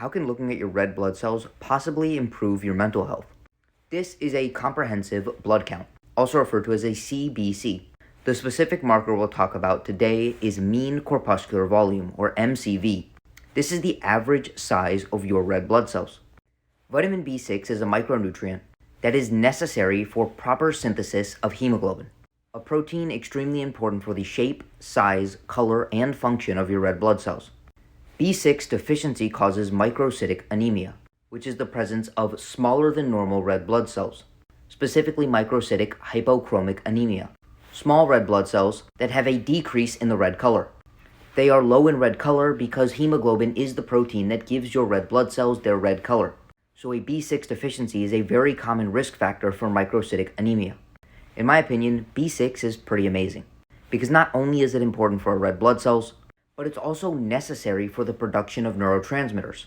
How can looking at your red blood cells possibly improve your mental health? This is a comprehensive blood count, also referred to as a CBC. The specific marker we'll talk about today is mean corpuscular volume, or MCV. This is the average size of your red blood cells. Vitamin B6 is a micronutrient that is necessary for proper synthesis of hemoglobin, a protein extremely important for the shape, size, color, and function of your red blood cells. B6 deficiency causes microcytic anemia, which is the presence of smaller than normal red blood cells, specifically microcytic hypochromic anemia, small red blood cells that have a decrease in the red color. They are low in red color because hemoglobin is the protein that gives your red blood cells their red color. So a B6 deficiency is a very common risk factor for microcytic anemia. In my opinion, B6 is pretty amazing, because not only is it important for our red blood cells, but it's also necessary for the production of neurotransmitters.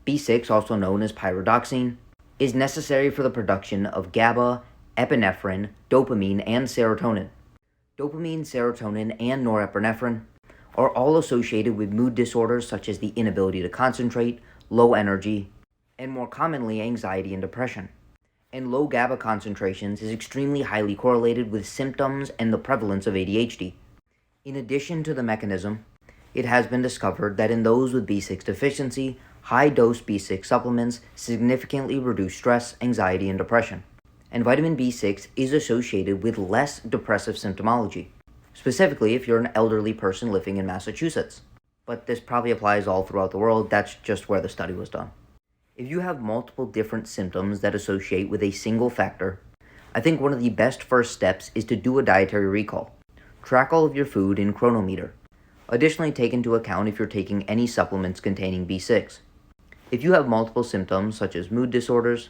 B6, also known as pyridoxine, is necessary for the production of GABA, epinephrine, dopamine, and serotonin. Dopamine, serotonin, and norepinephrine are all associated with mood disorders such as the inability to concentrate, low energy, and more commonly anxiety and depression. And low GABA concentrations is extremely highly correlated with symptoms and the prevalence of ADHD. In addition to the mechanism, it has been discovered that in those with B6 deficiency, high-dose B6 supplements significantly reduce stress, anxiety, and depression. And vitamin B6 is associated with less depressive symptomology, specifically if you're an elderly person living in Massachusetts. But this probably applies all throughout the world, that's just where the study was done. If you have multiple different symptoms that associate with a single factor, I think one of the best first steps is to do a dietary recall. Track all of your food in Chronometer. Additionally, take into account if you're taking any supplements containing B6. If you have multiple symptoms such as mood disorders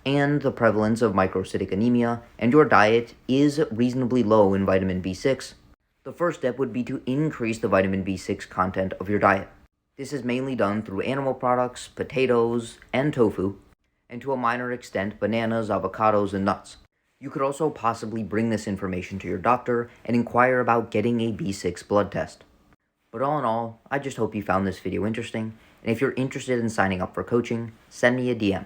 and the prevalence of microcytic anemia and your diet is reasonably low in vitamin B6, the first step would be to increase the vitamin B6 content of your diet. This is mainly done through animal products, potatoes, and tofu, and to a minor extent bananas, avocados, and nuts. You could also possibly bring this information to your doctor and inquire about getting a B6 blood test. But all in all, I just hope you found this video interesting, and if you're interested in signing up for coaching, send me a DM.